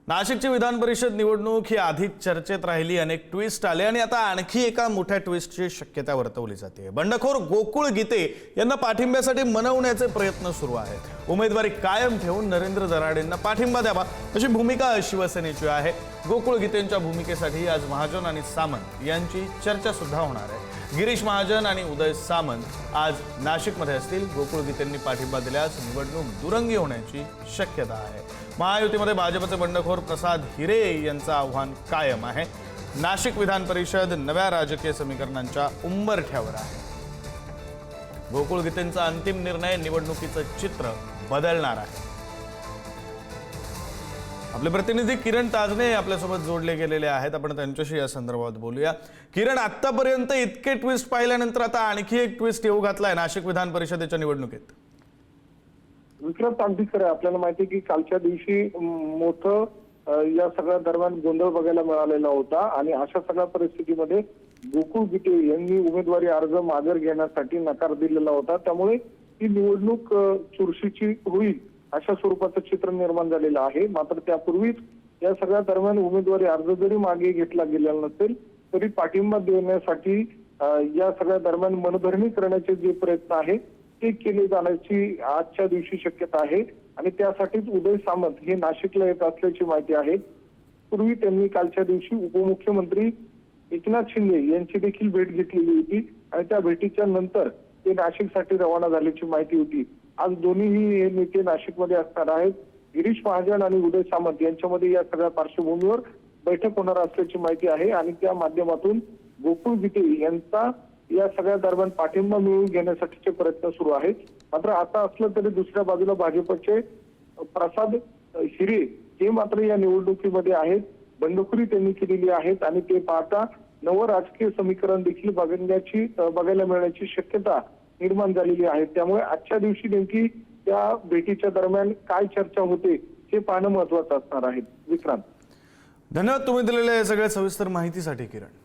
नाशिकची विधान परिषद निवडणूक ही आधीच चर्चेत राहिली, अनेक ट्विस्ट आले आणि आता आणखी एका मोठ्या ट्विस्टची शक्यता वर्तवली जाते। बंडखोर गोकुळ गीते यांना पाठिंब्यासाठी मनवण्याचे प्रयत्न सुरू आहेत। उमेदवारी कायम ठेवून नरेंद्र दराडेंना पाठिंबा द्यावा अशी भूमिका शिवसेनेची आहे। गोकुळ गीतेंच्या भूमिकेसाठी आज महाजन आणि सामंत यांची चर्चा सुद्धा होणार आहे। गिरीश महाजन आणि उदय सामंत आज नाशिकमध्ये असतील। गोकुळ गीतेंनी पाठिंबा दिल्यास निवडणूक दुरंगी होण्याची शक्यता आहे। महायुतीमध्ये भाजपचे बंडखोर प्रसाद हिरे यांचं आव्हान कायम आहे। नाशिक विधान परिषद नव्या राजकीय समीकरणांच्या उंबरठ्यावर आहे। गोकुळ गीतेंचा अंतिम निर्णय निवडणुकीचं चित्र बदलणार आहे। आपले प्रतिनिधी किरण ताजने आपल्यासोबत जोडले गेलेले आहेत, आपण त्यांच्याशी या संदर्भात बोलूया। किरण, आतापर्यंत इतके ट्विस्ट पाहिल्यानंतर आता आणखी एक ट्विस्ट येऊ घातलाय नाशिक विधान परिषदेच्या निवडणुकीत। विक्रम, अगदी खरं, आपल्याला माहिती आहे की कालच्या दिवशी मोठं या सगळ्या दरम्यान गोंधळ बघायला मिळालेला होता आणि अशा सगळ्या परिस्थितीमध्ये गोकुळ गीते यांनी उमेदवारी अर्ज माघार घेण्यासाठी नकार दिलेला होता। त्यामुळे ही निवडणूक चुरशीची होईल अशा स्वरूपाचं चित्र निर्माण झालेलं आहे। मात्र त्यापूर्वीच या सगळ्या दरम्यान उमेदवारी अर्ज जरी मागे घेतला गेलेला नसेल तरी पाठिंबा देण्यासाठी या सगळ्या दरम्यान मनधरणी करण्याचे जे प्रयत्न आहे ते केले जाण्याची आजच्या दिवशी शक्यता आहे आणि त्यासाठीच उदय सामंत हे नाशिकला येत असल्याची माहिती आहे। पूर्वी त्यांनी कालच्या दिवशी उपमुख्यमंत्री एकनाथ शिंदे यांची देखील भेट घेतलेली होती आणि त्या भेटीच्या नंतर ते नाशिकसाठी रवाना झाल्याची माहिती होती। आज दोन्हीही हे नेते नाशिकमध्ये असणार आहेत। गिरीश महाजन आणि उदय सामंत यांच्यामध्ये या सगळ्या पार्श्वभूमीवर बैठक होणार असल्याची माहिती आहे आणि त्या माध्यमातून गोकुळ गीते यांचा या सगळ्या दरम्यान पाठिंबा मिळवून घेण्यासाठीचे प्रयत्न सुरू आहेत। मात्र आता असलं तरी दुसऱ्या बाजूला भाजपचे प्रसाद हिरे हे मात्र या निवडणुकीमध्ये आहेत। बंडखोरी त्यांनी केलेली आहेत आणि ते पाहता नवं राजकीय समीकरण देखील बघायला मिळण्याची शक्यता निर्माण झालेली आहे। त्यामुळे आजच्या दिवशी नेमकी त्या भेटीच्या दरम्यान काय चर्चा होते हे पाहणं महत्वाचं असणार आहे। विक्रांत, धन्यवाद तुम्ही दिलेल्या सगळ्या सविस्तर माहितीसाठी किरण।